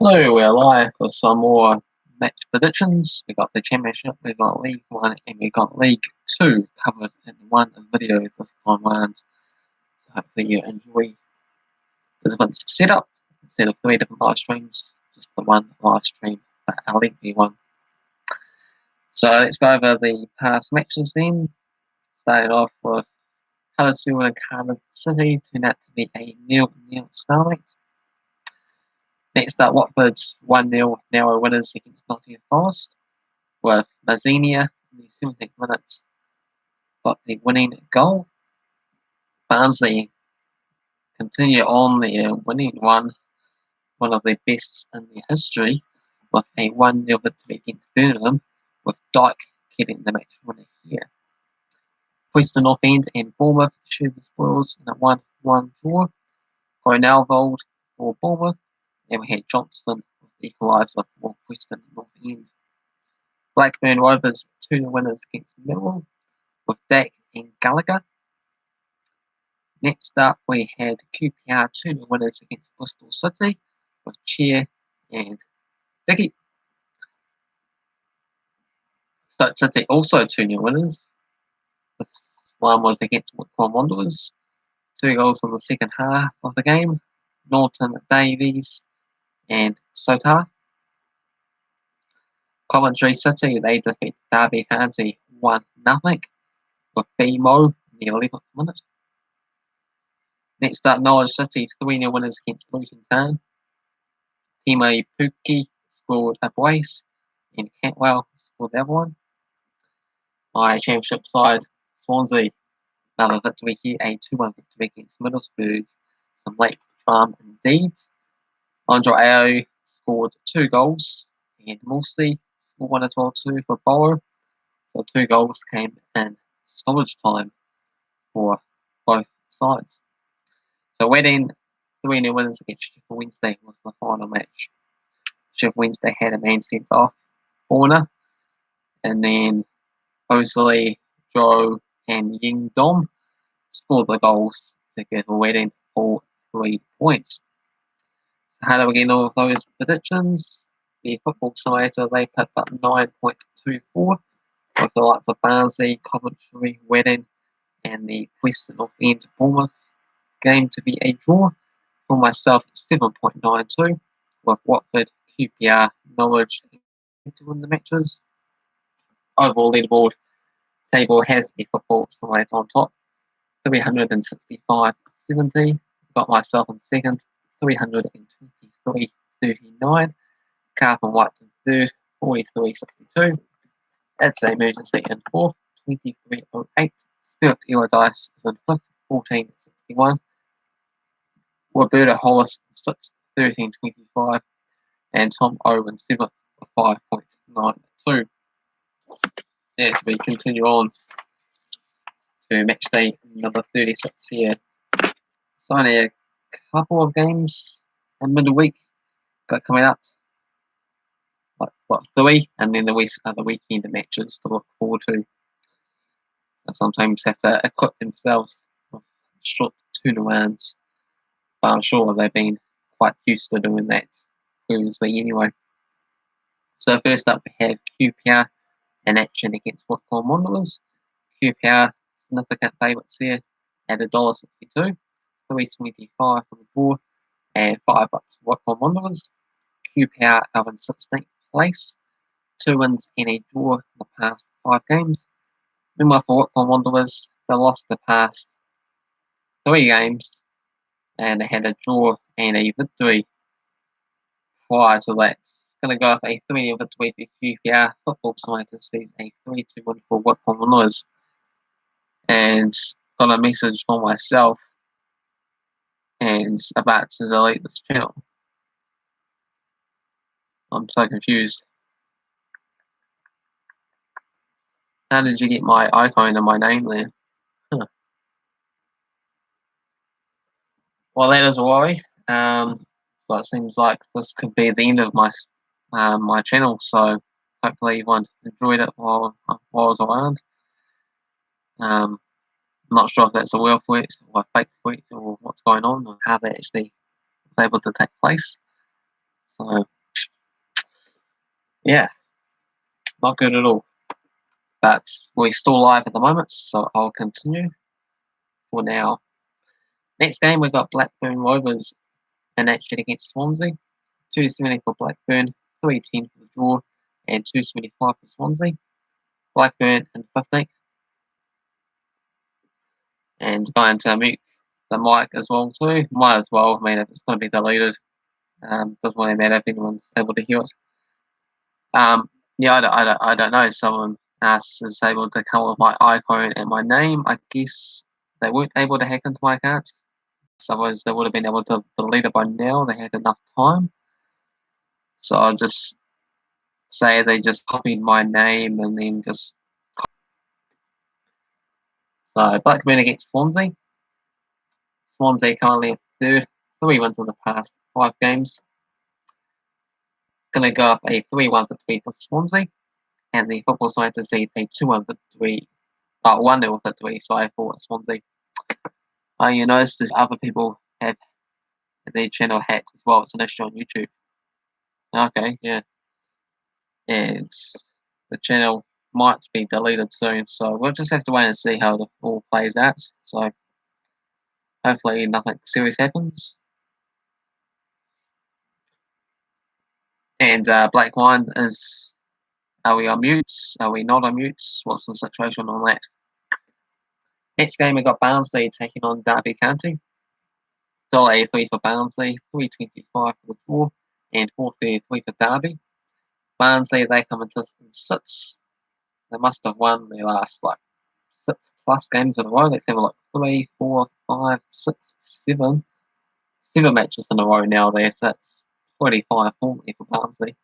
Hello, we're live for some more match predictions. We got the Championship, we got League 1, and we got League 2 covered in one video this time around. So hopefully you enjoy the different setup. Instead of 3 different live streams, just the one live stream, a lengthy one. So let's go over the past matches then. Starting off with Huddersfield and Cardiff City, turned out to be a 0-0 stalemate. Next up, Watford's 1-0 narrow winners against Nottingham Forest, with Mazzini in the 17th minute got the winning goal. Barnsley continue on their winning run, one of the best in their history, with a 1-0 victory against Birmingham, with Dyke getting the match winner here. Preston North End and Bournemouth shared the spoils in a 1-1 draw. Ronaldo for Bournemouth, and we had Johnston with the equaliser for Preston North End. Blackburn Rovers 2-0 winners against Millwall, with Dak and Gallagher. Next up, we had QPR 2-0 winners against Bristol City, with Chair and Dickey. Stoke City also 2-0 winners. This one was against Wycombe Wanderers. 2 goals in the second half of the game. Norton, Davies, and Sotar. Coventry City, they defeated Derby County 1-0, with BMO in the 11th minute. Next up, Norwich City 3-0 winners against Luton Town. Timo Pukki scored a brace, and Cantwell scored the other one. My Championship side, Swansea, another victory here, a 2-1 victory against Middlesbrough. Some late farm indeed. Andre Ayew scored 2 goals, and Morsley scored one as well too for Borough. So 2 goals came in stoppage time for both sides. So Wedding 3-0 winners against Sheffield Wednesday was the final match. Sheffield Wednesday had a man sent off, Horner, and then Mosley, Joe, and Ying Dom scored the goals to give Wedding all 3 points. So how do we get all of those predictions? The Football Simulator, they picked up 9.24, with the likes of Barnsley, Coventry, Wedding, and the Preston North End Bournemouth game to be a draw. For myself, 7.92, with Watford, QPR, Norwich to win the matches. Overall leaderboard table has the Football Simulator on top, 365.70. Got myself in second, 323.39. Carlton White in third, 43.62. It's a emergency in fourth, 23.08. Spirit Dice is in fifth, 14.61. Roberta Hollis sixth, 13.25. And Tom Owen seventh, 5.92. As we continue on to match day number 36 here. So only a couple of games in midweek got coming up. Like 3, and then the weekend matches to look forward to. So sometimes have to equip themselves with short turnarounds, but I'm sure they've been quite used to doing that previously anyway. So first up we have QPR in action against Wycombe Wanderers. QPR significant favourites here at $1.62, $3.25 for the draw, and $5 for Wycombe Wanderers. QPR are in 16th place, 2 wins and a draw in the past 5 games. Meanwhile, for Wycombe Wanderers, they lost the past 3 games, and they had a draw and a victory prior to that. Going to go with a 3-0 victory for QPR. Football Scientist sees a 3-2 win for Wycombe Wanderers. And got a message for myself and about to delete this channel. I'm so confused. How did you get my icon and my name there? Huh. Well, that is a worry. So it seems like this could be the end of my my channel. So hopefully everyone enjoyed it while I was around. I'm not sure if that's a real tweet or a fake tweet or what's going on or how that actually was able to take place. So, yeah, not good at all. But we're still live at the moment, so I'll continue for now. Next game, we've got Blackburn Rovers in action against Swansea. 270 for Blackburn, 310 for the draw, and 275 for Swansea. Blackburn in 15th. And going to mute the mic as well too. Might as well. I mean, if it's going to be deleted, doesn't really matter if anyone's able to hear it. Yeah, I don't know. Someone else is able to come with my icon and my name. I guess they weren't able to hack into my account. Otherwise, they would have been able to delete it by now. They had enough time. So I'll just say they just copied my name and then just. So Blackburn against Swansea. Swansea currently in third, 3 wins in the past 5 games. Going to go up a 3-1 victory for Swansea, and the Football Scientist sees a 2-1 victory, 1-0 victory, sorry, for Swansea. You notice that other people have their channel hats as well. It's an issue on YouTube. Okay, yeah. And the channel might be deleted soon, so we'll just have to wait and see how it all plays out. So hopefully nothing serious happens. And Black Wine is, are we on mute? Are we not on mute? What's the situation on that? Next game, we got Barnsley taking on Derby County. $1.83 for Barnsley, $3.25 for the draw, and $4.33 for Derby. Barnsley, they come into 6. They must have won their last 6+ games in a row. Let's have a look. 3, 4, 5, 6, 7. 7 matches in a row now there, so that's 25 formally for Barnsley.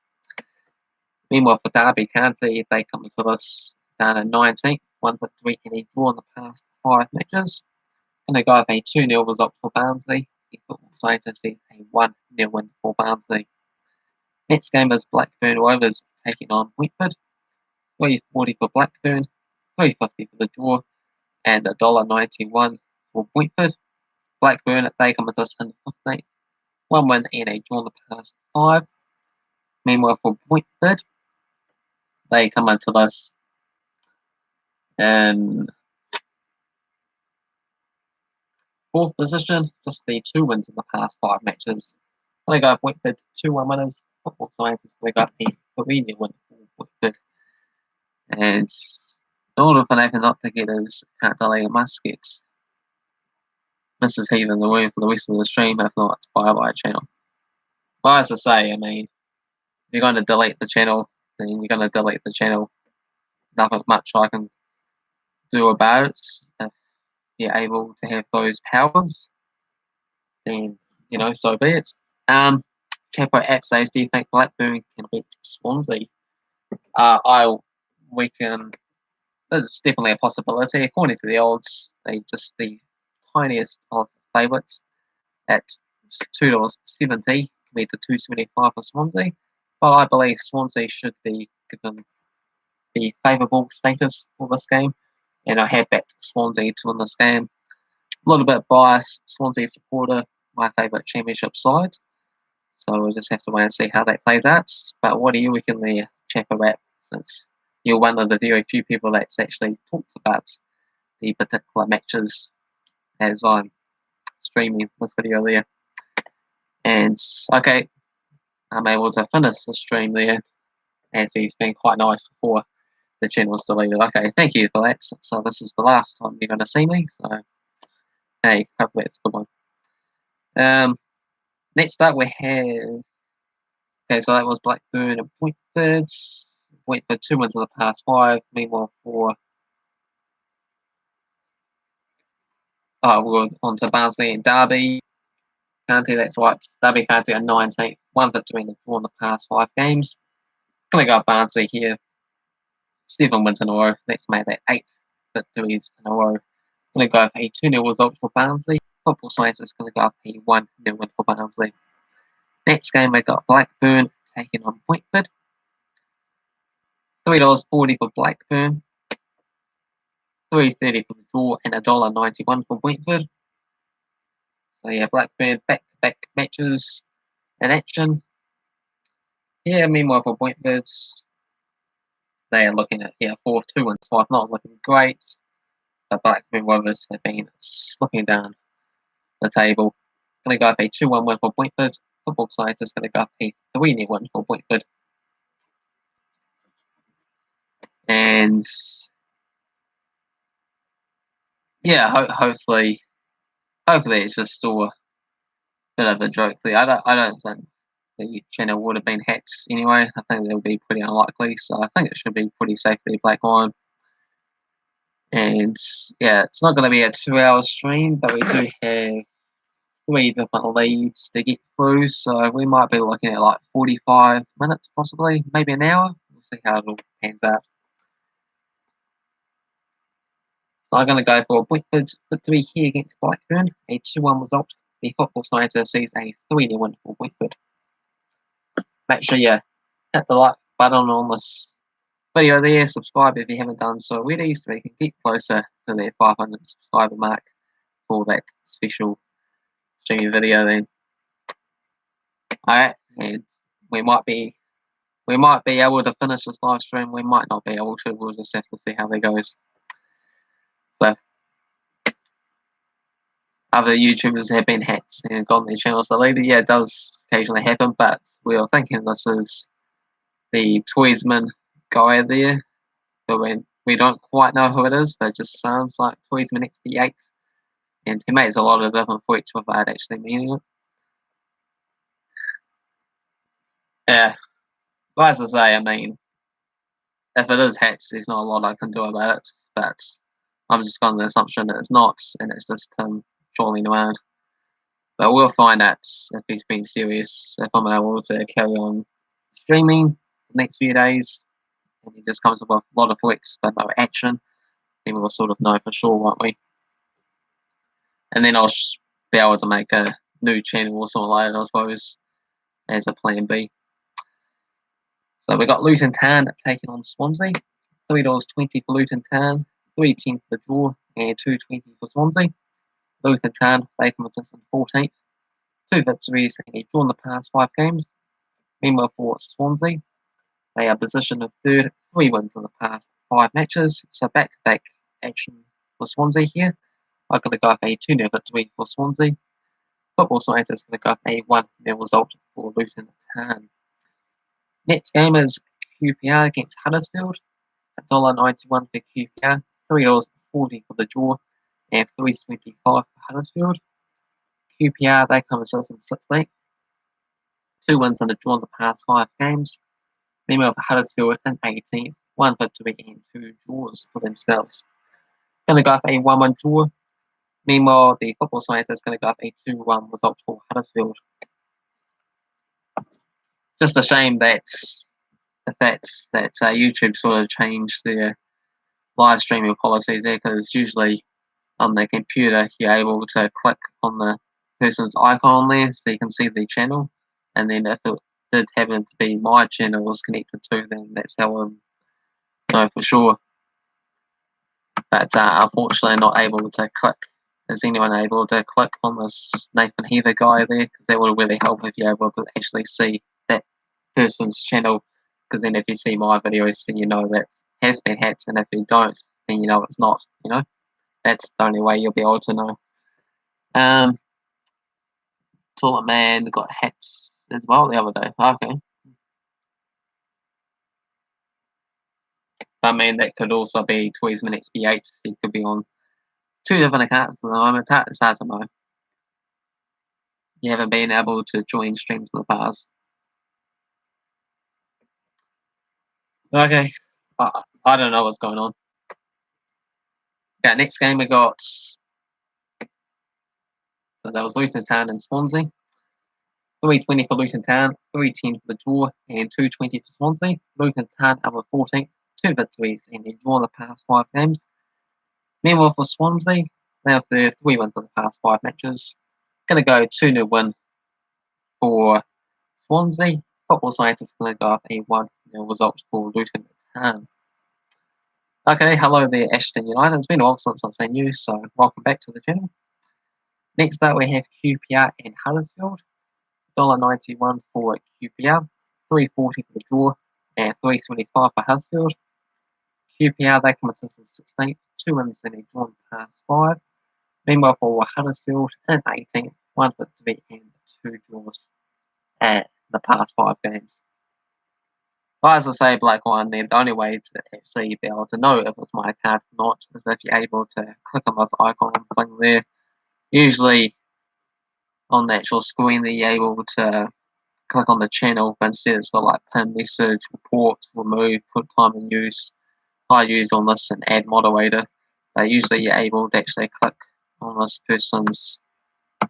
Meanwhile, for Derby County, they come into this down at 19th, 1 victory and a draw in the past 5 matches. And they go with a 2-0 result for Barnsley. The Football Scientist sees a 1-0 win for Barnsley. Next game is Blackburn Rovers taking on Brentford. $3.40 for Blackburn, $3.50 for the draw, and $1.91 for Brentford. Blackburn, they come into us in 15th, 1 win and a draw in the past 5. Meanwhile, for Brentford, they come into us in 4th position, just the 2 wins in the past 5 matches. They got Brentford 2-1 winners. Football Scientists, they got a 3-0 win for Brentford. And all of Nathan not to get is can't delay a musket. This is heaving the room for the rest of the stream, if not, it's bye channel. Well, as I say, I mean, if you're going to delete the channel, then you're going to delete the channel. Nothing much I can do about it. If you're able to have those powers, then, you know, so be it. Chapo app says, do you think Blackburn can beat Swansea? We can. There's definitely a possibility. According to the odds, they just the tiniest of favourites at $2.70 compared to $2.75 for Swansea. But I believe Swansea should be given the favourable status for this game, and I have backed Swansea to win this game. A little bit biased, Swansea supporter, my favourite championship side. So we'll just have to wait and see how that plays out. But what do you reckon there, Chapter Rap, since you're one of the very few people that's actually talked about the particular matches as I'm streaming this video there. And okay, I'm able to finish the stream there, as he's been quite nice before the channel's deleted. Okay, thank you for that. So this is the last time you're going to see me. So hey, hopefully it's a good one. Next up we have, okay, so that was Blackburn and Brentford. Brentford 2 wins in the past 5. Meanwhile for we're on to Barnsley and Derby County, that's right. Derby County are 19th, 1 victory and a draw in the past 5 games. Gonna go Barnsley here. 7 wins in a row. Let's make that 8 victories in a row. Gonna go for a 2-0 result for Barnsley. Football Science is gonna go up a 1-0 win for Barnsley. Next game we got Blackburn taking on Brentford. $3.40 for Blackburn, $3.30 for the draw, and $1.91 for Brentford. So yeah, Blackburn back-to-back matches in action. here. Meanwhile, for Brentford, they are looking at here 4th, 2 wins, 5, not looking great. The Blackburn Rovers have been slipping down the table. Going to go up a 2-1 win for Brentford. Football Science is going to go up a 3-0 win for Brentford. And yeah, hopefully it's just still a bit of a joke there. I don't think the channel would have been hacked anyway. I think that would be pretty unlikely. So I think it should be pretty safe there, Black Iron. And yeah, it's not going to be a 2-hour stream, but we do have 3 different leads to get through. So we might be looking at like 45 minutes, possibly, maybe an hour. We'll see how it all pans out. So I'm going to go for Brentford victory here against Blackburn, a 2-1 result. The Football Scientist sees a 3-0 win for Brentford. Make sure you hit the like button on this video there, subscribe if you haven't done so already, so we can get closer to the 500 subscriber mark for that special streaming video then. Alright, and we might be able to finish this live stream, we might not be able to, we'll just have to see how that goes. So other YouTubers have been hacked and gotten their channels deleted. Yeah, it does occasionally happen, but we are thinking this is the Toysman guy there. But we don't quite know who it is, but it just sounds like Toysman XP8. And he makes a lot of different tweets without actually meaning it. Yeah, but as I say, I mean, if it is hacks, there's not a lot I can do about it. But I'm just on the assumption that it's not, and it's just him trolling around. But we'll find out if he's been serious, if I'm able to carry on streaming the next few days. And he just comes up with a lot of tweets but no action, then we'll sort of know for sure, won't we? And then I'll be able to make a new channel or something like that, I suppose, as a plan B. So we got Luton Town taking on Swansea. $3.20 for Luton Town, $3.10 for the draw, and $2.20 for Swansea. Luton Town, they come in 14th. 2 victories and a draw in the past 5 games. Meanwhile, for Swansea, they are positioned in 3rd, 3 wins in the past 5 matches. So back-to-back action for Swansea here. I'm going to go for a 2-0 victory for Swansea. Football Science is going to go for a 1-0 result for Luton Town. Next game is QPR against Huddersfield. $1.91 for QPR, $3.40 for the draw, and $3.25 for Huddersfield. QPR, they come in 16th. 2 wins and a draw in the past 5 games. Meanwhile, for Huddersfield in 18th, 1 victory and 2 draws for themselves. Going to go for a 1-1 draw. Meanwhile, the Football Science is going to go up a 2-1 result for Huddersfield. Just a shame that YouTube sort of changed their live streaming policies there, because usually on the computer you're able to click on the person's icon on there so you can see the channel, and then if it did happen to be my channel was connected to, then that's how I know for sure. But unfortunately not able to click. Is anyone able to click on this Nathan Heather guy there? Because that would really help if you're able to actually see that person's channel, because then if you see my videos then you know that has been hacked, and if you don't then you know it's not, you know. That's the only way you'll be able to know. Toilet Man got hacked as well the other day. Okay. I mean, that could also be Tweezman XP8. He could be on 2 different accounts at the moment. It's hard to know. You haven't been able to join streams in the past. Okay. I don't know what's going on. Okay, next game we got. So that was Luton Town and Swansea. $3.20 for Luton Town, $3.10 for the draw, and $2.20 for Swansea. Luton Town are 14th, 2 victories and a draw in the past 5 games. Meanwhile, for Swansea, they have 3 wins in the past 5 matches. Going to go 2-0 win for Swansea. Football Science is going to go up a 1-0 result for Luton Town. Okay, hello there, Ashton United. It's been a while since I've seen you, so welcome back to the channel. Next up, we have QPR and Huddersfield. $1.91 for QPR, 340 for the draw, and 375 for Huddersfield. QPR, they come into the 16th, 2 wins and a drawn past 5. Meanwhile, for Huddersfield in 18th, 1 victory and 2 draws at the past 5 games. But as I say, Blackburn, the only way to actually be able to know if it's my account or not is if you're able to click on this icon thing there. Usually on the actual screen, you're able to click on the channel, but instead it's got like pin message, report, remove, put time in use, high use on this, and add moderator. Usually you're able to actually click on this person's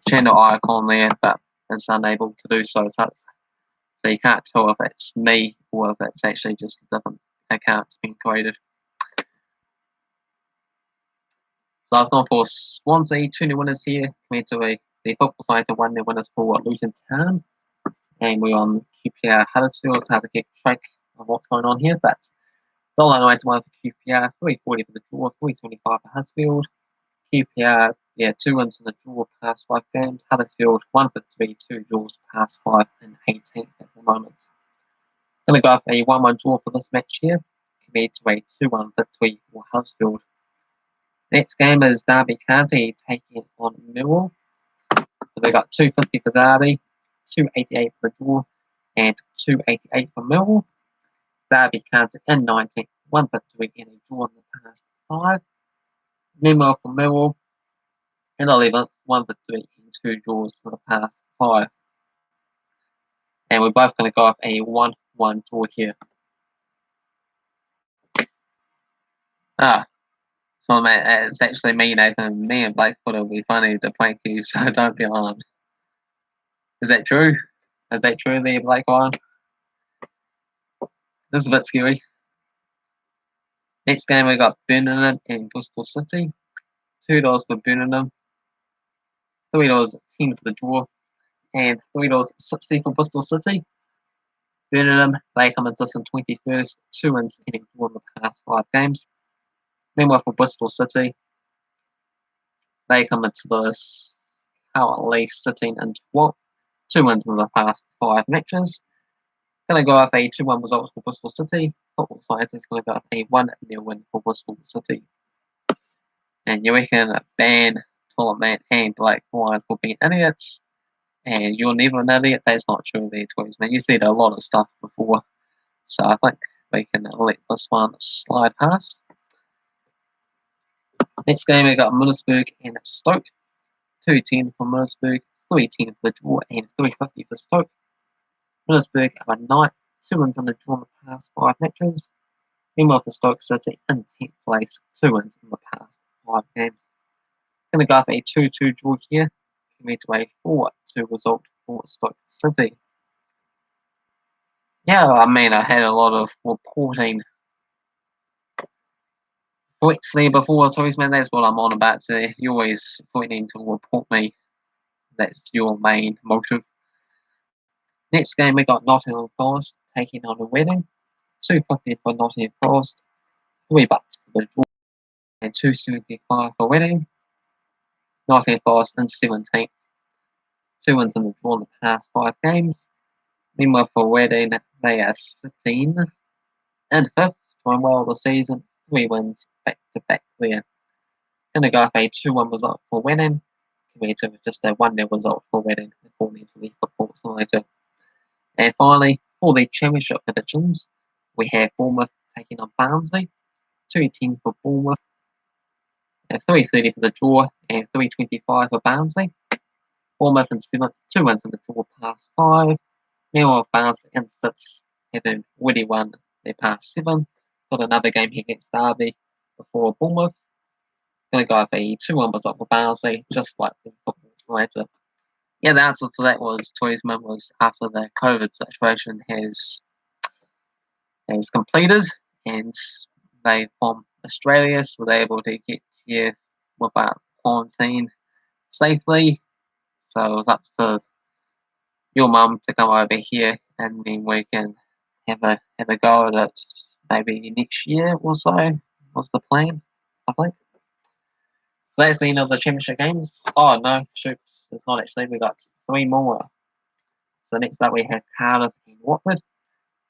channel icon there, but it's unable to do so. So you can't tell if it's me or if it's actually just a different account being created. So I've gone for Swansea, 2-0 winners here, compared to the football side to 1-0 winners for Luton Town. And we're on QPR Huddersfield to have a keep track of what's going on here. But $1.91 for QPR, 340 for the draw, 375 for Huddersfield. QPR, 2 wins in the draw past 5 games. Huddersfield, 1 victory, 2 draws past 5 and 18th at the moment. Going to go for a 1-1 draw for this match here, compared to a 2-1 victory for Huddersfield. Next game is Derby County taking on Millwall. So they got 250 for Derby, 288 for the draw, and 288 for Millwall. Derby County in 19th, 1 victory and a draw in the past 5. Meanwhile for Millwall in 11th, 1 victory and 2 draws in the past 5. And we're both going to go off a 1-1 draw here. So man, it's actually me, Nathan. Me and Blackfoot will be funny to prank you, so don't be alarmed. Is that true? Is that true there, Blackfoot? This is a bit scary. Next game we got Birmingham and Bristol City. $2 for Birmingham, $3.10 for the draw, and $3.60 for Bristol City. Birmingham, they come into this in 21st, 2 wins and a draw in the past 5 games. Meanwhile for Bristol City, they come into this currently sitting in 12th, 2 wins in the past 5 matches. Going to go off a 2-1 result for Bristol City. Football Science is going to go off a 1-0 win for Bristol City. And you reckon ban Toilet Man and Black Wine for being idiots, and you're never an idiot? That's not true there, Tweez, man. You said a lot of stuff before, so I think we can let this one slide past. Next game we got Middlesbrough and Stoke. 210 for Middlesbrough, 310 for the draw, and 350 for Stoke. Middlesbrough are 9th, 2 wins in the draw in the past 5 matches. Meanwhile for Stoke City in 10th place, 2 wins in the past 5 games. Going to go up a 2-2 draw here, compared to a 4-2 result for Stoke City. Yeah, I mean, I had a lot of reporting points there before, Toys, man. That's what I'm on about. So you always pointing to report me. That's your main motive. Next game, we got Nottingham Forest taking on a Wedding. $2.50 for Nottingham Forest, $3 for the draw, and $2.75 for Wedding. Nottingham Forest in 17th, 2 wins in the draw in the past 5 games. Meanwhile for Wedding, they are sitting in 5th, doing well this season, 3 wins back to back there. Going to go for a 2-1 result for Wedding, compared to just a 1-0 result for Wedding, according to the Football Science. And finally, for the Championship predictions, we have Bournemouth taking on Barnsley. 2.10 for Bournemouth, 3.30 for the draw, and 3.25 for Barnsley. Bournemouth in 7th, 2 wins in the draw past 5. Meanwhile, Barnsley in 6th, having already won their past 7. Got another game here against Derby before Bournemouth. Going to go for a 2-1 result for Barnsley, just like the Football Science. Yeah, the answer to that was Tourism was after the COVID situation has completed, and they from Australia, so they're able to get here without quarantine safely. So it was up to your mum to come over here, and then we can have a go at it maybe next year or so. Was the plan, I think. So that's the end of the Championship games. Oh no, shoot, it's not actually. We got 3 more. So next up we have Cardiff and Watford.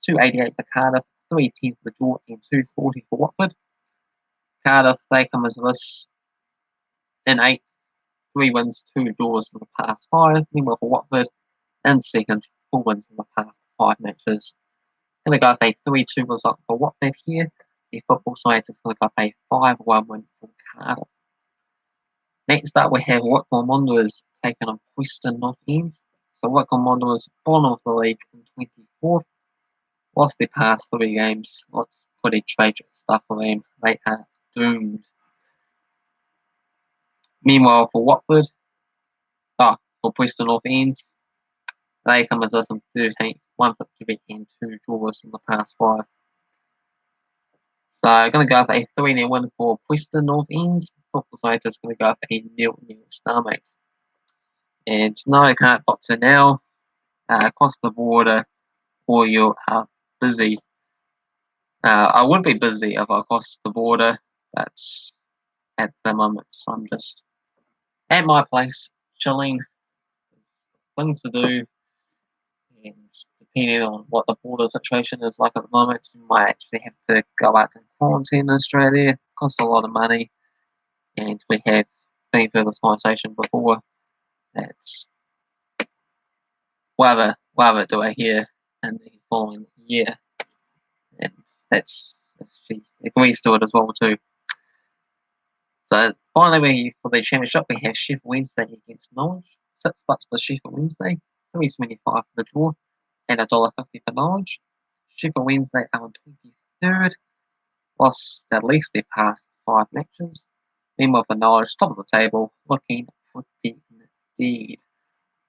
288 for Cardiff, 310 for the draw, and 240 for Watford. Cardiff, they come as this in 8, 3 wins, 2 draws in the past 5. Meanwhile for Watford, in second, 4 wins in the past 5 matches. Going to go with a 3-2 result for Watford here. The football science is going to go with a 5-1 win for Cardiff. Next up, we have Wycombe Wanderers taking on Preston North End. So Wycombe Wanderers, bottom of the league in 24th. Lost their past 3 games. Lots pretty tragic stuff for them. They are doomed. Meanwhile, for Watford, for Preston North End, they come as us in 13th, 1 victory and 2 draws in the past 5. So I'm going to go with a 3-0 win for Preston North End. Football side is going to go with a 0-0 stalemate. And no, I can't got to now. Across the border, or you are busy. I would be busy if I crossed the border, but at the moment I'm just at my place, chilling, things to do, and depending on what the border situation is like at the moment, you might actually have to go out and quarantine in Australia. It costs a lot of money, and we have been through this conversation before. That's rather do I hear in the following year, and that's she agrees to it as well too. So finally, for the championship, we have Sheffield Wednesday against Norwich. $6 for Sheffield Wednesday, $3.75 for the draw, and $1.50 for Norwich. Sheffield Wednesday are on 23rd, lost at least their past 5 matches. Meanwhile, for Norwich, top of the table, looking pretty indeed.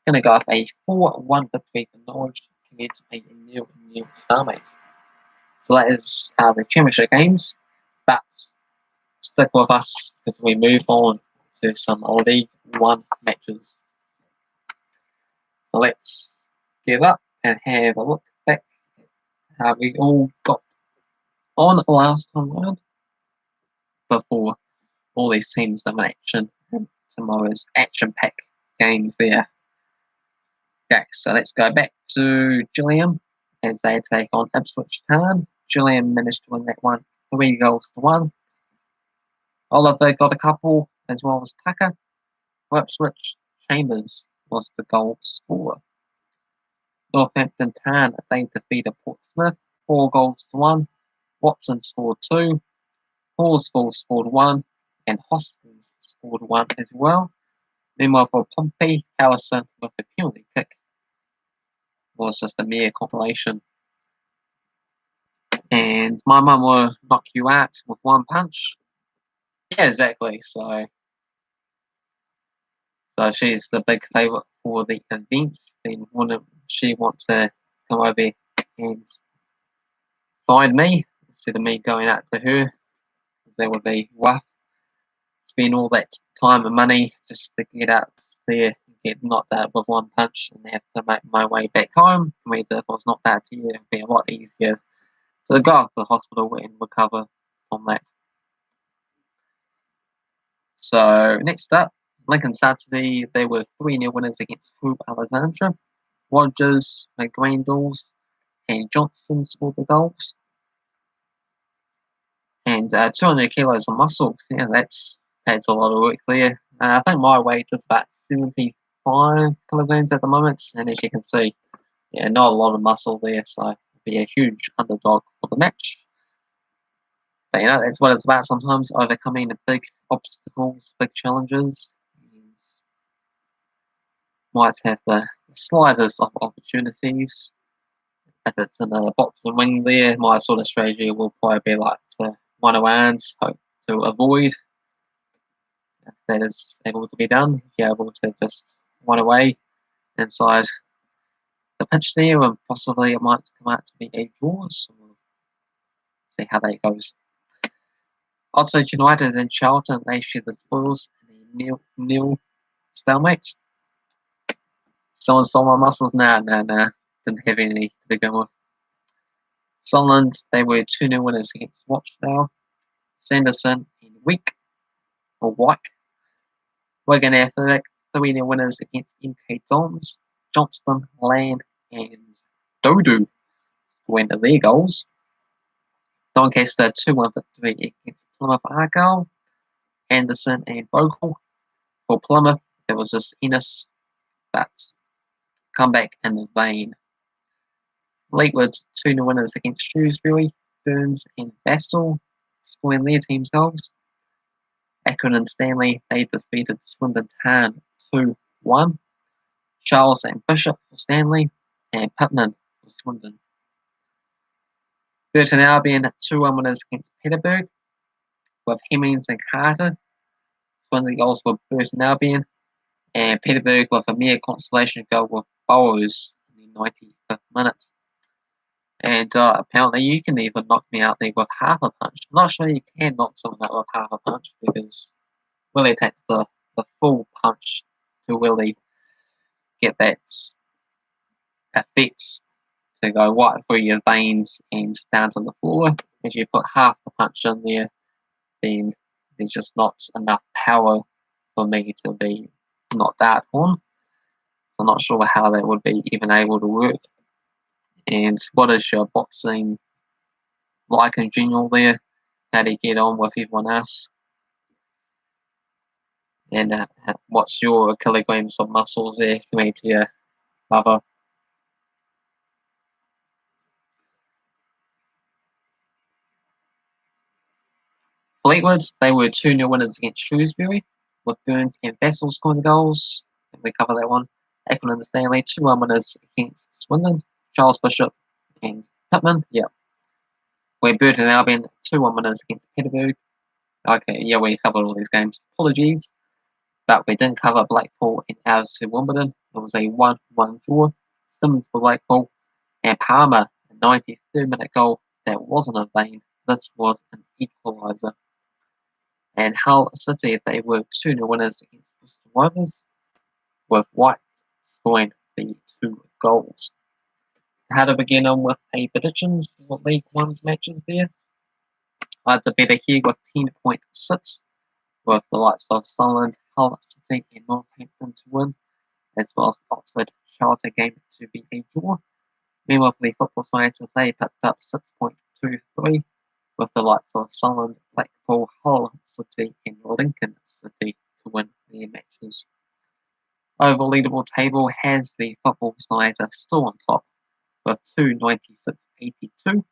Going to go with a 4-1 victory for Norwich compared to a 0-0 stalemate. So that is the championship games, but stick with us as we move on to some League 1 matches. So let's get up and have a look back at how we all got on last time round before all these teams are in action and tomorrow's action-packed games there. Okay, so let's go back to Gillingham as they take on Ipswich Town. Gillingham managed to win that one 3-1. Oliver got a couple as well as Tucker. Ipswich, Chambers was the goal scorer. Northampton Town, they defeated Portsmouth 4-1. Watson scored 2. Horsfall scored 1. And Hoskins scored 1 as well. Meanwhile for Pompey, Harrison with a penalty kick was just a mere compilation. And my mum will knock you out with 1 punch. Yeah, exactly. So she's the big favourite for the event. Then wouldn't she want to come over and find me instead of me going out to her? That would be rough. Spend all that time and money just to get out there and get knocked out with 1 punch and have to make my way back home. I mean, if I was knocked out here, it would be a lot easier to go off to the hospital and recover from that. So next up, Lincoln Saturday, they were 3-0 winners against Hoop Alexandra. Rogers, McGrandles, and Johnson scored the goals. And 200 kilos of muscle, yeah, that's a lot of work there. I think my weight is about 75 kilograms at the moment, and as you can see, yeah, not a lot of muscle there, so it'll be a huge underdog for the match. But you know, that's what it's about sometimes, overcoming the big obstacles, big challenges. Might have the slightest of opportunities. If it's in a boxing ring there, my sort of strategy will probably be like to one of hands, hope to avoid. If that is able to be done, if you're able to just one away inside the pitch there, and possibly it might come out to be a draw. So we'll see how that goes. Oxford United and Charlton, they share the spoils in a 0-0 stalemate. Someone stole my muscles? Nah. Didn't have any to begin with. Sunderland, they were 2-0 winners against Rochdale. Sanderson and Wyke. Wigan Athletic, 3-0 winners against MK Dons. Johnston, Land, and Dodo went to their goals. Doncaster 2-1 victory against Plymouth Argyle. Anderson and Bogle. For Plymouth, it was just Ennis, but comeback in the vein. Fleetwood 2-0 winners against Shrewsbury. Burns and Bassel scoring their team's goals. Akron and Stanley, they defeated Swindon Town 2-1. Charles and Bishop for Stanley, and Pittman for Swindon. Burton Albion 2-1 winners against Peterborough, with Hemmings and Carter. Swindon goals for Burton Albion, and Peterborough with a mere consolation goal with Bowers in the 95th minute. And apparently you can even knock me out there with half a punch. I'm not sure you can knock someone out with half a punch, because really it takes the full punch to really get that effect to go right through your veins and down to the floor. If you put half the punch in there, then there's just not enough power for me to be knocked out on. So I'm not sure how that would be even able to work. And what is your boxing like in general there? How do you get on with everyone else? And what's your kilograms of muscles there compared to your other? Fleetwood, they were 2-0 winners against Shrewsbury, with Burns and Bassel scoring the goals. And we cover that one. Akron and Stanley, 2-1 winners against Swindon. Charles Bishop and Pittman, yeah. We're Burton Albion, 2-1 winners against Peterborough. Okay, yeah, we covered all these games. Apologies. But we didn't cover Blackpool and Huddersfield Wimbledon. It was a 1-1 draw. Simmons for Blackpool and Palmer, a 93rd minute goal that wasn't in vain. This was an equaliser. And Hull City, they were 2-0 winners against Bristol Rovers, with White scoring the 2 goals. How to begin on with a predictions for League One's matches there? I had to bet here with 10.6, with the likes of Sunderland, Hull City, and Northampton to win, as well as the Oxford Charlton game to be a draw. Meanwhile, for the football science, they picked up 6.23, with the likes of Sunderland, Blackpool, Hull City, and Lincoln City to win their matches. Overall leaderboard table has the football science still on top with 296.82.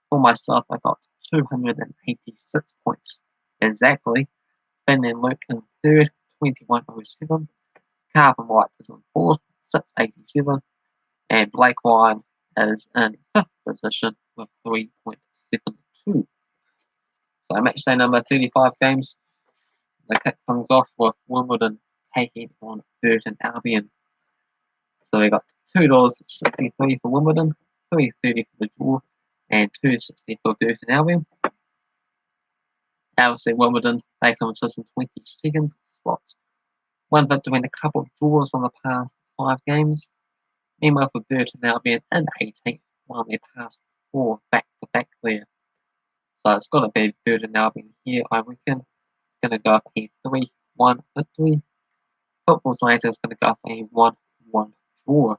For myself, I got 286 points exactly. Finn and Luke in third, 21.07. Carbon White is in fourth, 687. And Blake Wine is in fifth position with 3.72. So matchday number 35 games. They kick things off with Wimbledon taking on Burton Albion. So we got $2.63 for Wimbledon, $3.30 for the draw, and $2.60 for Burton Albion. Obviously, Wimbledon, they come to us in 22nd spot. One victory and a couple of draws on the past 5 games. Meanwhile, for Burton Albion in 18th, won their past 4 back-to-back there. So it's got to be Burton Albion here, I reckon. Going to go up a 3-1 victory. Football Science is going to go up a 1-1 draw.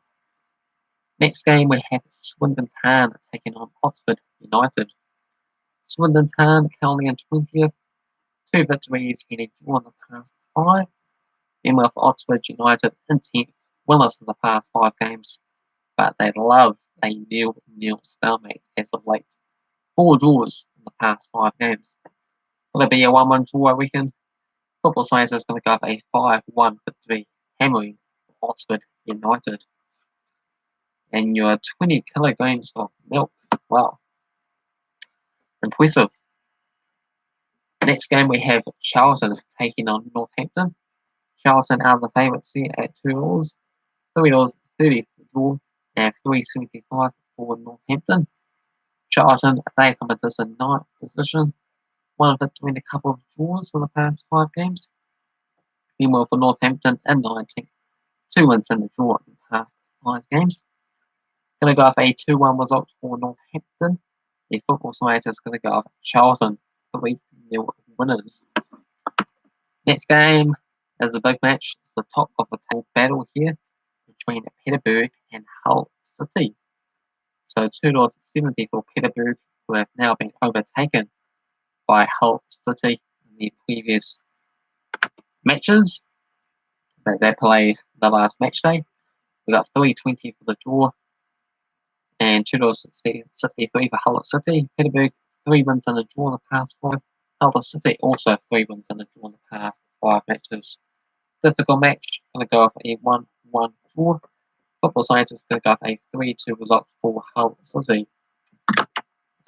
Next game, we have Swindon Town taking on Oxford United. Swindon Town currently in 20th, 2 victories and a draw in the past 5. Meanwhile, for Oxford United in 10th, winless in the past 5 games, but they love a nil-nil stalemate as of late. 4 draws in the past 5 games. Will it be a 1-1 draw, I reckon? Football Science is going to go up a 5-1 victory, hammering Oxford United. And your 20 kilograms of milk. Wow. Impressive. Next game we have Charlton taking on Northampton. Charlton are the favourites here at $2, $3.30 for the draw, and $3.75 for Northampton. Charlton, they come into this in 9th position. One victory and a couple of draws in the past 5 games. Meanwhile, for Northampton in 19th, 2 wins in the draw in the past 5 games. Going to go up a 2-1 result for Northampton. The football science is going to go up Charlton, 3-0 winners. Next game is a big match. It's the top of the table battle here between Peterborough and Hull City. Also, $2.70 for Peterborough, who have now been overtaken by Hull City in the previous matches that they played the last match day. We got $3.20 for the draw and $2.63 for Hull City. Peterborough, 3 wins and a draw in the past 5. Hull City also 3 wins and a draw in the past 5 matches. Difficult match, going to go off a 1-1 draw. Football Science is going to go off a 3-2 result for Hull City.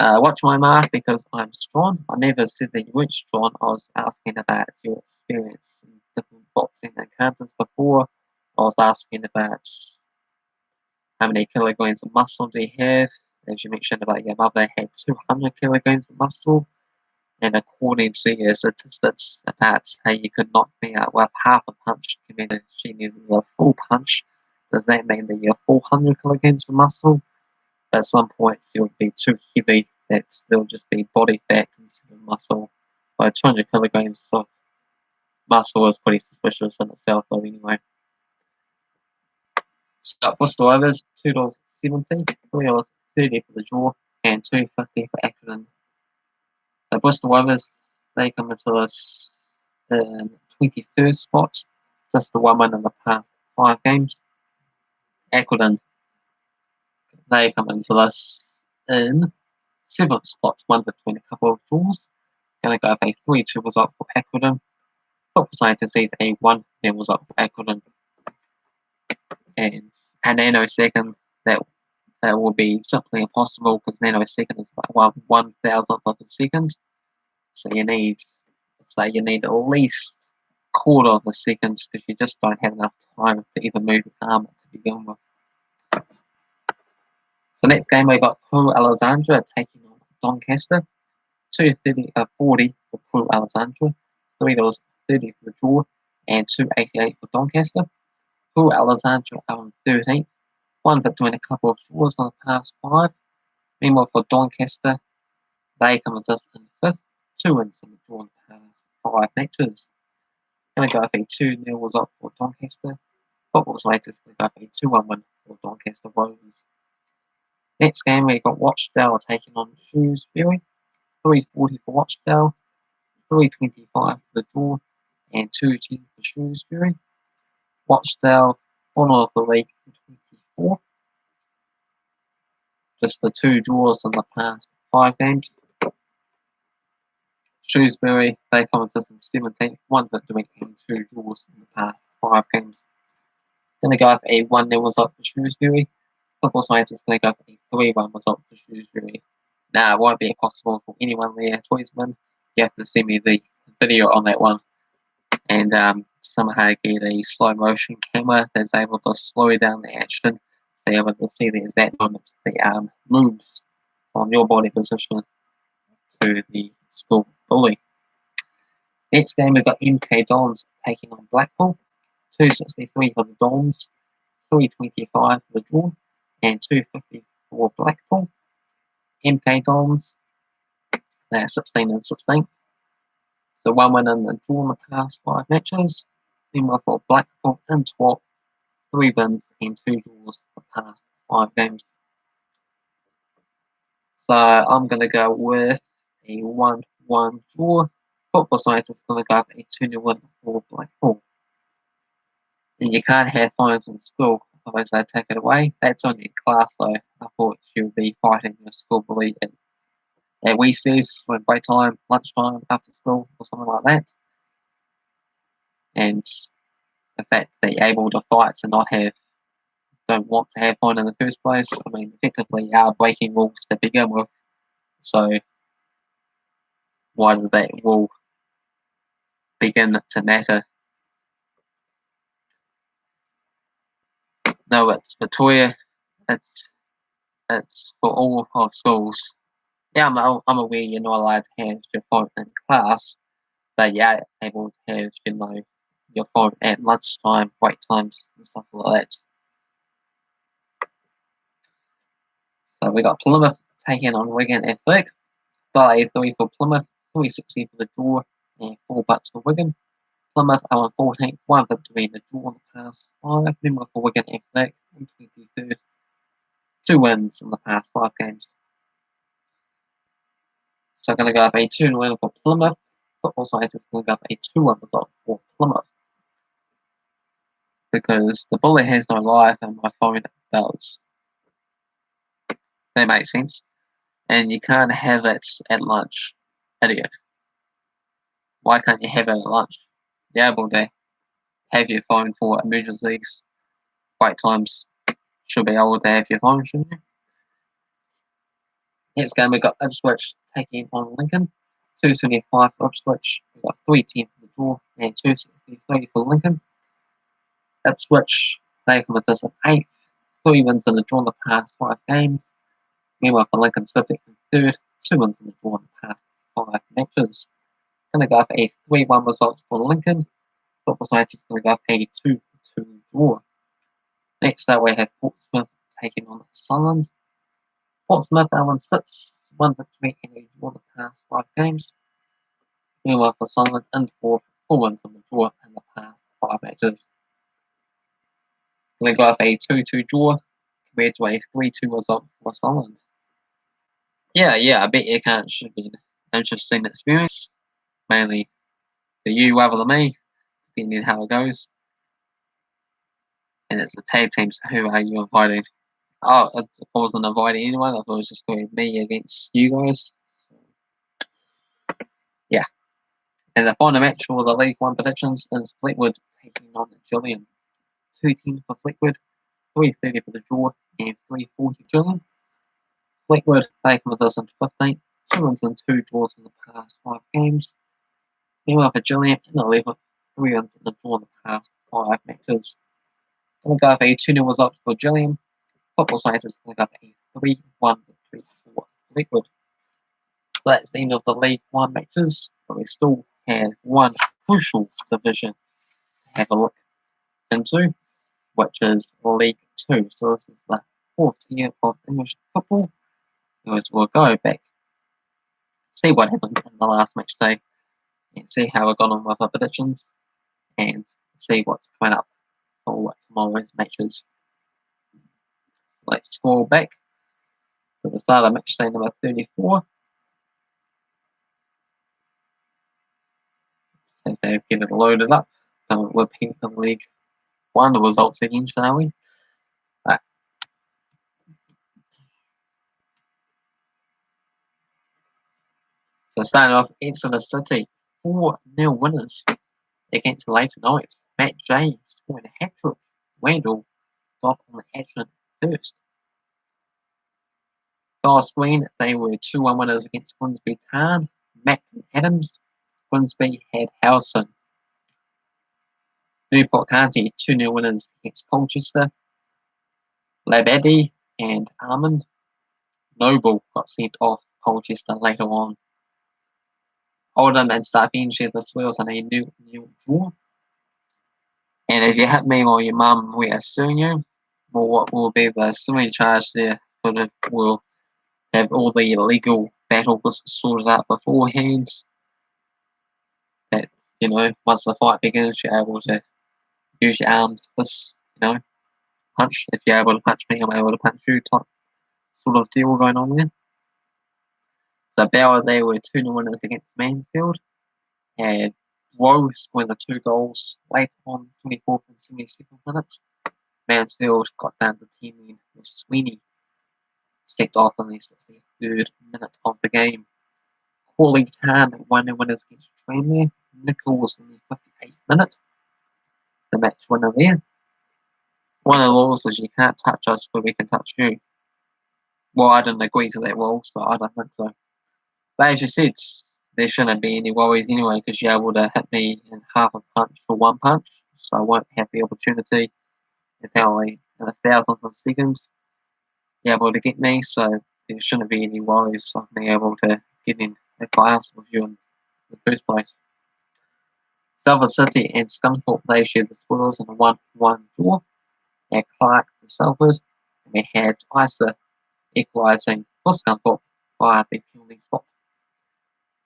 Watch my mark because I'm strong. I never said that you weren't strong. I was asking about your experience in different boxing encounters before. I was asking about how many kilograms of muscle do you have. As you mentioned about your mother had 200 kilograms of muscle. And according to your statistics about how you could knock me out with half a punch, you mean that she needed a full punch. Does that mean that you're 400 kilograms of muscle? At some points, you'll be too heavy that there'll just be body fat instead of muscle. But 200 kilograms of muscle is pretty suspicious in itself, though, anyway. So, Bristol overs, $2.70, $3.30 for the draw, and $2.50 for Accrington. So, Bristol overs, they come into this in 21st spot, just the 1 win in the past 5 games. Accrington, they come into this in 7th spot, 1 between a couple of draws. Going to go for a 3-2 result for Accrington. Football Scientist sees a 1-0 result for Accrington. And a nanosecond, that will be simply impossible because nanosecond is about 1,000th of a second. So you need at least quarter of a second because you just don't have enough time to even move your arm to begin with. So next game we got Crewe Alexandra taking on Doncaster. $2.40 for Crewe Alexandra, $3.30 for the draw, and $2.88 for Doncaster. Crewe Alexandra are on 13th, 1 between a couple of draws on the past 5. Meanwhile for Doncaster, they come as us in 5th, 2 wins in the draw in the past 5 matches. Going to go for a 2-0 result for Doncaster. Football Slaters going to go for a 2-1 win for Doncaster Rovers. Next game we got Watchdale taking on Shrewsbury. $3.40 for Watchdale, $3.25 for the draw, and $2.10 for Shrewsbury. Watchdale, bottom of the league, 24th. Just the 2 draws in the past 5 games. Shrewsbury, they come into 17th, 1 victory and 2 draws in the past 5 games. Going to go for a 1-0 result for Shrewsbury. Football Science is going to go for a 3-1 result for Shrewsbury. Now, it won't be possible for anyone there, Toysman. You have to send me the video on that one and somehow get a slow motion camera that's able to slow down the action so you're able to see the exact moments the arm moves from your body position to the school bully. Next game we've got MK Dons taking on Blackpool. $2.63 for the Dons, $3.25 for the draw, and $2.50 for Blackpool. MK Dons, they're 16 and 16. So 1 win and a draw in the past 5 matches. Meanwhile for Blackpool in 12th, 3 wins and 2 draws the past 5 games. So I'm going to go with a 1-1 draw. Football Science is going to go for a 2-0 win for Blackpool. And you can't have phones in school, otherwise they take it away. That's only in class though. I thought you'd be fighting your school bully at recess, when break time, lunchtime, after school, or something like that. And the fact that you're able to fight and don't want to have fun in the first place, I mean, effectively you are breaking rules to begin with. So why does that rule begin to matter? No, it's Victoria. It's for all of schools. Yeah, I'm aware you're not allowed to have your phone in class, but you're able to have, your phone at lunchtime, break times, and stuff like that. So we got Plymouth taking on Wigan Athletic. $3 for Plymouth, $3.60 for the draw, and $4 for Wigan. Plymouth are on 14th, 1 victory in the draw in the past 5. Meanwhile for Wigan Athletic in 23rd, 2 wins in the past 5 games. So I'm going to go with a 2-0 win for Plymouth. Football Science is going to go with a 2-1 result for Plymouth. Because the bullet has no life and my phone does. That makes sense. And you can't have it at lunch. Idiot. Why can't you have it at lunch? You're able to have your phone for emergencies. Wait times. Should be able to have your phone, shouldn't you? Next game, we've got Ipswich taking on Lincoln. 275 for Ipswich. We've got 310 for the draw and 263 for Lincoln. Ipswich, they come with us at 8th. 3 wins in the draw in the past 5 games. Meanwhile, for Lincoln, Celtic in 3rd. 2 wins in the draw in the past 5 matches. Going to go for a 3-1 result for Lincoln. Football Science is going to go for a 2-2 draw. Next up, we have Portsmouth taking on Sunderland. Portsmouth are 1-6, 1 victory and a draw in the past 5 games. Meanwhile, for Sunderland in 4th, 4 wins in the draw in the past 5 matches. Going to go for a 2-2 draw compared to a 3-2 result for Sunderland. Yeah, I bet you can't. Should be an interesting experience, mainly for you rather than me, depending on how it goes. And it's the tag teams. Who are you inviting? Oh, I wasn't inviting anyone. I thought it was just going to be me against you guys. So, yeah. And the final match for the League One predictions is Fleetwood taking on Gillingham. 2-10 for Fleetwood, 3-30 for the draw, and 3-40 Gillingham. Fleetwood, they come with us in 15th, 2 wins and 2 draws in the past 5 games. Meanwhile, for Gillingham in 11th, 3 wins in the draw in the past 5 matches. Going to go for a 2-0 result for Gillingham. Football Science is going to go for a 3-1 victory for Fleetwood. So that's the end of the League One matches, but we still have one crucial division to have a look into, which is League Two. So this is the 4th tier of English football. We'll go back, see what happened in the last match day, and see how we got on with our predictions, and see what's coming up for tomorrow's matches. Let's scroll back to the start of match day number 34. So to get it loaded up, don't repeat the League One the results again, shall we? Right. So starting off, Exeter City, 4-0 winners against Leighton Knights. Matchday scoring a hat-trick. Randall got on the hat-trick first. Forest Green, they were 2-1 winners against Grimsby Town. Matt and Adams. Grimsby had Howson. Newport County, 2-0 winners against Colchester. Labadie and Armand. Noble got sent off Colchester later on. Oldham and Southend shared the spoils on a new draw. And if you hit me or your mum, we are suing you. Well, what will be the suing charge there? We'll have all the legal battles sorted out beforehand. That, once the fight begins, you're able to use your arms, fists, punch. If you're able to punch me, I'm able to punch you, type sort of deal going on there. So Bauer, they were 2-0 winners against Mansfield. And Rowe scoring the 2 goals late on the 24th and 72nd minutes. Mansfield got down to 10 men with Sweeney set off in the 63rd minute of the game. Crawley Town 1-0 winners against Tranmere. Nichols in the 58th minute. The match winner there. One of the laws is you can't touch us, but we can touch you. Well, I didn't agree to that rule, so I don't think so. But as you said, there shouldn't be any worries anyway, because you're able to hit me in half a punch for 1 punch, so I won't have the opportunity, apparently, in a thousandth of seconds, you're able to get me, so there shouldn't be any worries of being able to get in a class with you in the first place. Salford City and Scunthorpe, they shared the spoils in a 1-1 draw. At Clark to Salford, and we had Isa equalising for Scunthorpe via the penalty spot.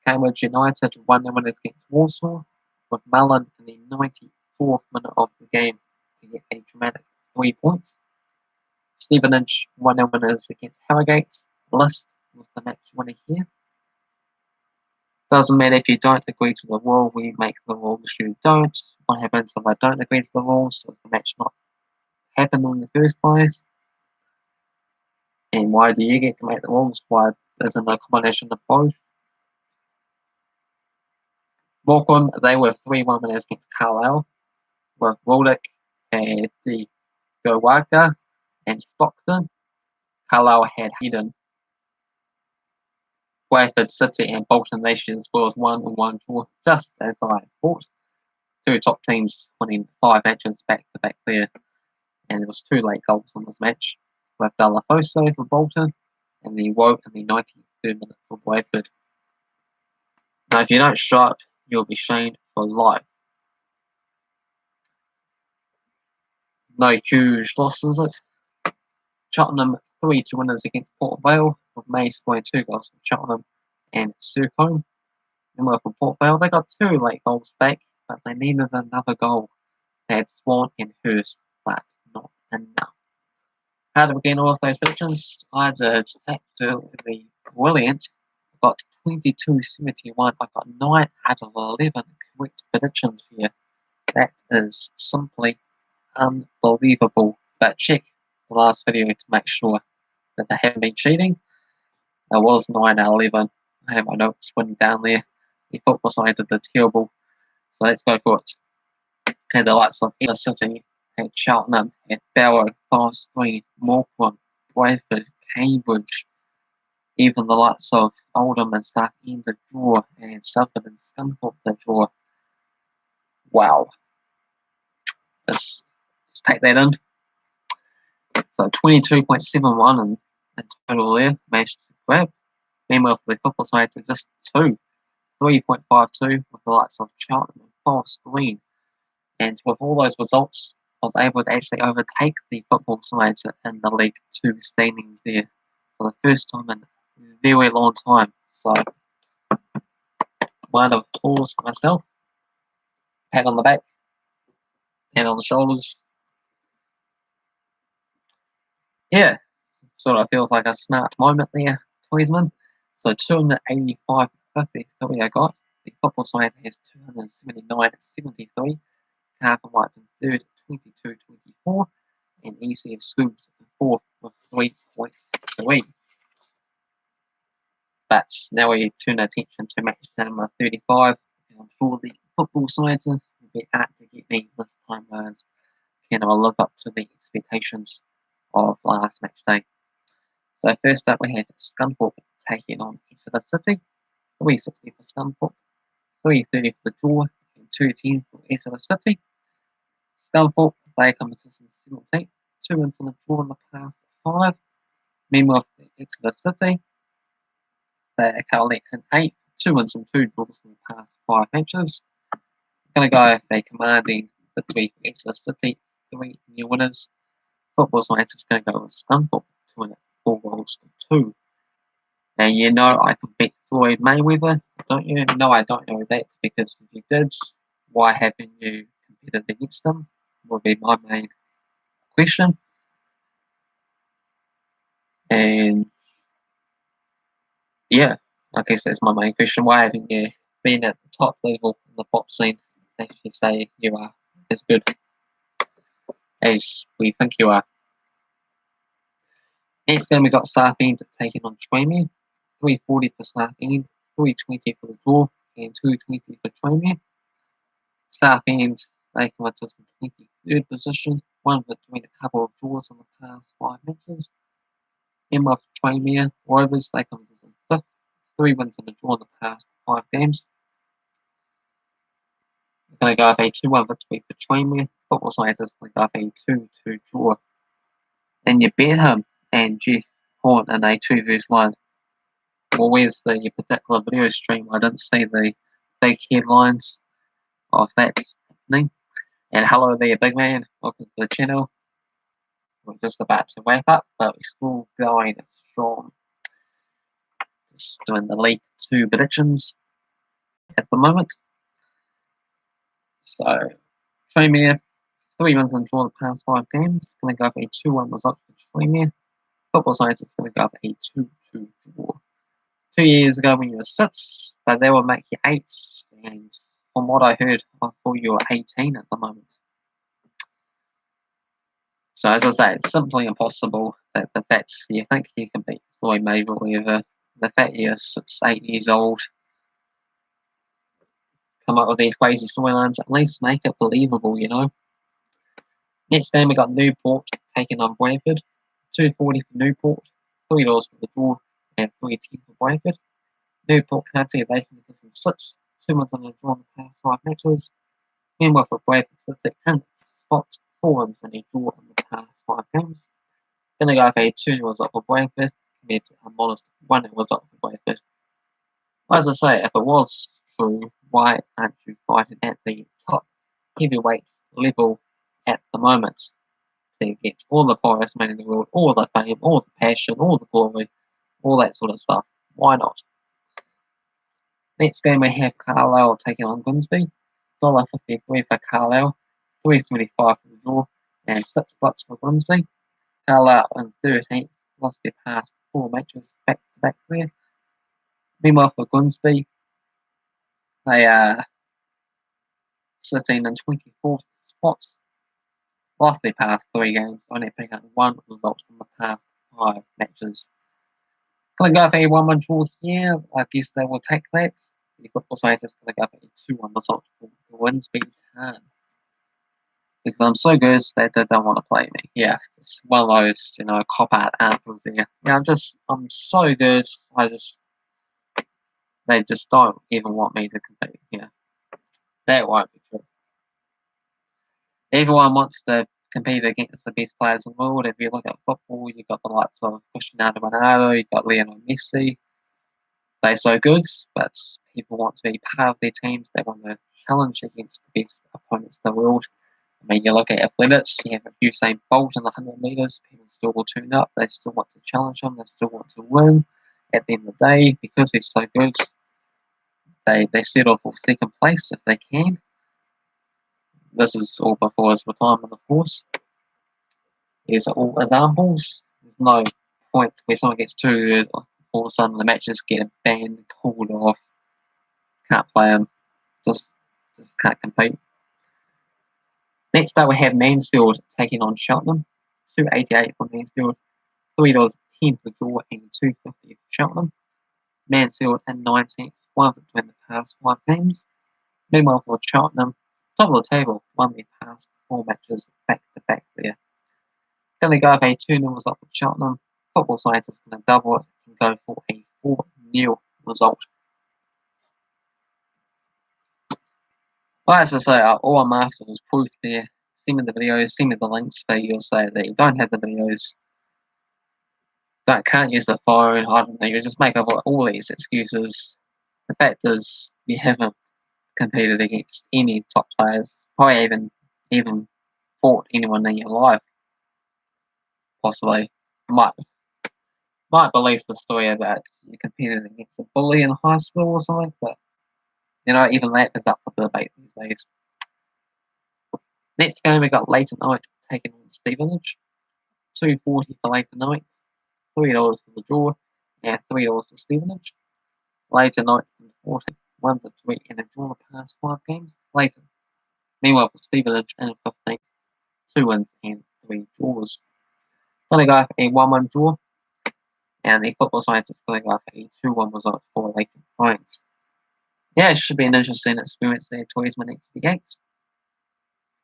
Cambridge United 1-0 winners against Warsaw, with Mullen in the 94th minute of the game to get a dramatic 3 points. Stevenage 1-0 winners against Harrogate. List was the match winner here. Doesn't matter if you don't agree to the rule, we make the rules you don't. What happens if I don't agree to the rules? Does the match not happen in the first place? And why do you get to make the rules? Why isn't a combination of both? Wycombe, they were 3-1 winners against Carlisle, with Roldick and the Gowaka and Stockton. Carlisle had Hayden. Bradford City and Bolton Nation scores 1-1 draw, just as I thought. Two top teams winning 5 matches back to back there, and there was 2 late goals in this match, with Delafoso for Bolton and the Woke in the 93rd minute for Bradford. Now, if you don't strike, you'll be shamed for life. No huge loss, is it? Cheltenham 3-2 winners against Port Vale, with May scoring 2 goals for Cheltenham and Wycombe. And for Port Vale, they got 2 late goals back, but they needed another goal. They had Swan and Hurst, but not enough. How did we get all of those predictions? I did absolutely brilliant. I got 22.71. I got 9 out of 11 correct predictions here. That is simply unbelievable. But check the last video to make sure that they haven't been cheating. There was 9 out of 11. I have my notes written down there. The football side did terrible. So let's go for it. And the likes of Inner City, at Cheltenham, at Barrow, Forest Green, Morecambe, Bradford, Cambridge, even the likes of Oldham and stuff in the draw, and Suffolk and Scunthorpe the draw. Wow. Let's take that in. So 22.71 in total there, managed to grab. Meanwhile, for the football side, to just 3.52 with the likes of Charlton and Forest Green. And with all those results, I was able to actually overtake the football side in the League 2 standings there for the first time in a very long time. So, round of applause for myself. Pat on the back, pat on the shoulders. Yeah, sort of feels like a smart moment there, Toysman. So 285.53 I got. The football side has 279.73. Carlton White in third, 22.24. And ECF Scoops in fourth with 3.3. But now we turn our attention to match number 35. And I'm sure the football scientists will be out to get me this time around. Can I live up to the expectations of last match day? So first up we have Scunthorpe taking on Exeter City. 360 for Scunthorpe, 330 for the draw, and 210 for Exeter City. Scunthorpe, they come in 17th, 2 wins in the draw in the past 5. Meanwhile, for Exeter City, they are currently in 8th, 2 wins and 2 draws in the past 5 matches. I'm going to go with a commanding victory for Exeter City, 3 new winners. Football Science is going to go with Scunthorpe to win it 4 goals to 2. And you know I can beat Floyd Mayweather, don't you? No, I don't know that, because if you did, why haven't you competed against him? Would be my main question. And yeah, I guess that's my main question. Why haven't you been at the top level in the box scene that you say you are as good as we think you are? Next game we got Southend taking on Tranmere. 340 for Southend, 320 for the draw, and 220 for Tranmere. Southend, they come up to the 23rd position, 1 victory and a couple of draws in the past 5 matches. Meanwhile for Tranmere Rovers, they come to the 5th, 3 wins and a draw in the past 5 games. We're going to go with a 2-1 victory for Tranmere. Football Science is going to go with a 2-2 draw. Then you Benham and Jeff Horn in a 2 vs 1. Well, where's the particular video stream? I didn't see the big headlines of that happening. And hello there, big man. Welcome to the channel. We're just about to wrap up, but we're still going strong. Just doing the League 2 predictions at the moment. So, Tranmere, 3 wins and draw the past 5 games. Going to go for a 2-1 result for Premier. Football Science is going to go up a 2-2 draw. 2 years ago when you were 6, but they will make you 8s, and from what I heard, I thought you were 18 at the moment. So as I say, it's simply impossible that the fact you think you can beat Floyd Mayweather, the fact you're 6, 8 years old, come up with these crazy storylines, at least make it believable, you know. Next game we got Newport taking on Brentford. 2.40 for Newport, $3 for the draw, and 3.10 for Brentford. Newport can't see they can win 6, 2 wins on a draw in the past 5 matches. Meanwhile for Brentford, sits at 10th spot, 4 wins and a draw in the past 5 games. Gonna go for a 2-0 result for Brentford, compared to a modest 1-0 result for Brentford. As I say, if it was true, why aren't you fighting at the top heavyweight level at the moment to get all the prize money in the world, all the fame, all the passion, all the glory, all that sort of stuff? Why not? Next game we have Carlisle taking on Grimsby. $1.53 for Carlisle, $3.75 for the draw, and $6 for Grimsby. Carlisle in 13th, lost their past 4 matches back to back there. Meanwhile for Grimsby, they are sitting in 24th spot, lost their past 3 games, only picking up 1 result from the past 5 matches. Gonna go for a 1-1 draw here. I guess they will take that. The Football Scientists gonna go for a 2-1 result for Grimsby Town. Because I'm so good that they don't want to play me. Yeah, it's one of those, you know, cop-out answers there. Yeah, I'm so good. They just don't even want me to compete. Yeah, that won't be true. Everyone wants to compete against the best players in the world. If you look at football, you've got the likes of Cristiano Ronaldo, you've got Lionel Messi. They're so good, but people want to be part of their teams. They want to challenge against the best opponents in the world. I mean, you look at athletics, you have Usain Bolt in the 100 metres, people still will turn up, they still want to challenge them, they still want to win. At the end of the day, because they're so good, they settle for 2nd place if they can. This is all before his retirement, of course. These are all examples. There's no point where someone gets too good, all of a sudden the matches get banned, called off, can't play them, just can't compete. Next up we have Mansfield taking on Cheltenham. $2.88 for Mansfield, $3.10 for the draw, and $2.50 for Cheltenham. Mansfield in 19th, 1 between the past 5 games. Meanwhile for Cheltenham, top of the table, won their past 4 matches back to back there. Gonna go for a 2-0 result for Cheltenham. Football Science is gonna double it and go for a 4-0 result. Well, as I say, all I'm after is proof there. Send me the videos, send me the links, so you'll say that you don't have the videos, can't use the phone, I don't know, you just make up all these excuses. The fact is, you haven't competed against any top players, probably even fought anyone in your life, possibly. Might believe the story about you competed against a bully in high school or something, but you know, even that is up for debate these days. Next game we got Leighton Knight taking on Stevenage. $2.40 for Leighton Knight, $3 for the draw, and $3 for Stevenage. Leighton Knight in 14, 1 for 3 in a draw the past 5 games. Leighton. Meanwhile for Stevenage in 15, 2 wins and 3 draws. Gonna go for a 1-1 draw, and the Football Science is going to go for a 2-1 result for Leighton Knight. Yeah, it should be an interesting experience there towards my next few games.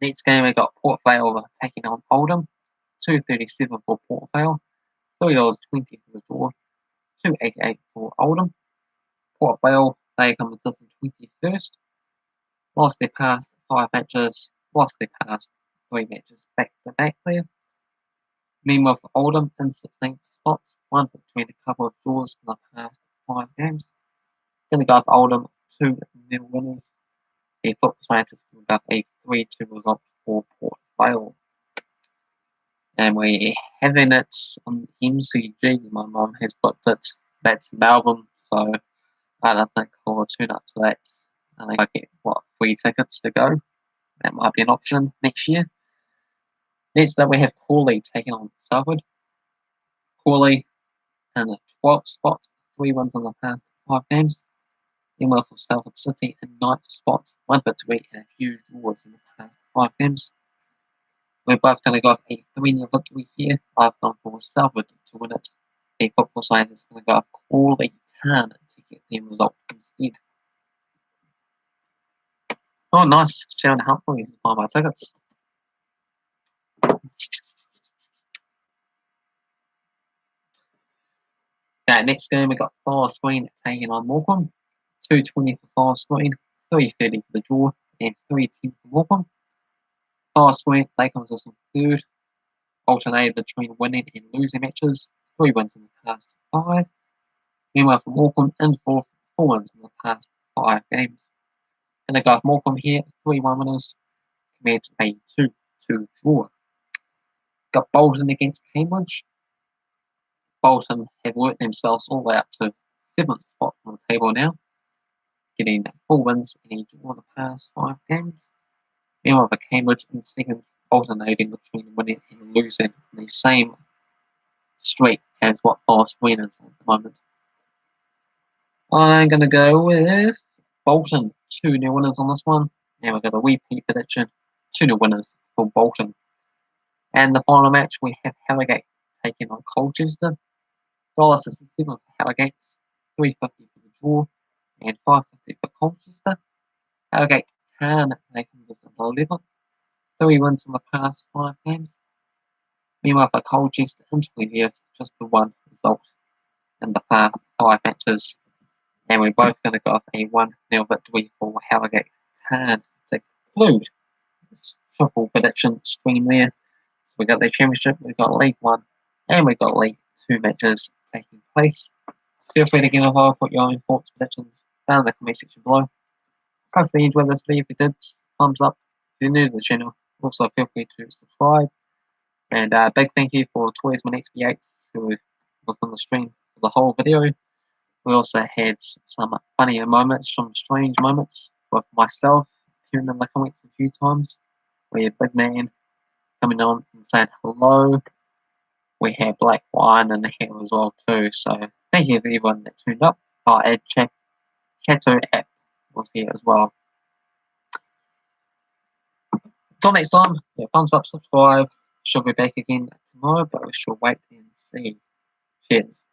Next game we got Port Vale taking on Oldham. $2.37 for Port Vale, $3.20 for the draw, $2.88 for Oldham. Port Vale, they come in 21st. Lost their past 5 matches, lost their past 3 matches back to back there. Meanwhile for Oldham in 16th spot, 1 between a couple of draws in the past 5 games. Gonna go for Oldham, 2-0 winners. The Football Scientists will go for a 3-2 result for Port Vale. And we're having it on MCG. My mum has booked it. That's Melbourne, so I don't think I'll tune up to that. I think I get, 3 tickets to go. That might be an option next year. Next up, we have Crawley taking on Salford. Crawley in the 12th spot, 3 wins in the past 5 games. Meanwhile for Salford City in 9th spot, 1 victory and a few draws in the past 5 games. We're both going to go for a 3-0 victory here. I've gone for Salford to win it. The football science is going to go up Crawley Town to get the result instead. Oh, nice. Sharon Humphrey is buying my tickets. Next game we got Forest Green taking on Wycombe. 2.20 for Forest Green, 3.30 for the draw, and 3.10 for Wycombe. Forest Green, they come as in third, alternated between winning and losing matches, 3 wins in the past 5. Meanwhile for Wycombe in fourth, 4 wins in the past 5 games. And they got Wycombe here, 3-1 winners, compared to a 2-2 draw. Got Bolton against Cambridge. Bolton have worked themselves all the way up to 7th spot on the table now, getting 4 wins and a draw in the past 5 games. Meanwhile for Cambridge in second, alternating between winning and losing in the same streak as what Forest Green is at the moment. I'm going to go with Bolton, 2-0 winners on this one. And we've got a repeat prediction, 2-0 winners for Bolton. And the final match, we have Harrogate taking on Colchester. $1.67 for Harrogate, $3.50 for the draw, and $5.50 for Colchester. Harrogate can make this 11th, 3 wins in the past 5 games. Meanwhile for Colchester in 20th, just the 1 result in the past 5 matches. And we're both going to go off a 1-0 victory for Harrogate Town to conclude this triple prediction stream there. So we got the Championship, we've got League 1, and we've got League 2 matches taking place. Feel free to get involved, put your own thoughts, predictions down in the comment section below. Hopefully you enjoyed this video. If you did, thumbs up. If you're new to the channel, also feel free to subscribe. And big thank you for Toys My Next V8 who was on the stream for the whole video. We also had some funnier moments, some strange moments with myself appearing in the comments a few times. We had Big Man coming on and saying hello. We had Black Wine in here as well too. So thank you to everyone that tuned up. Our ad Chato app was here as well. Until next time, thumbs up, subscribe. She'll be back again tomorrow, but we shall wait and see. Cheers.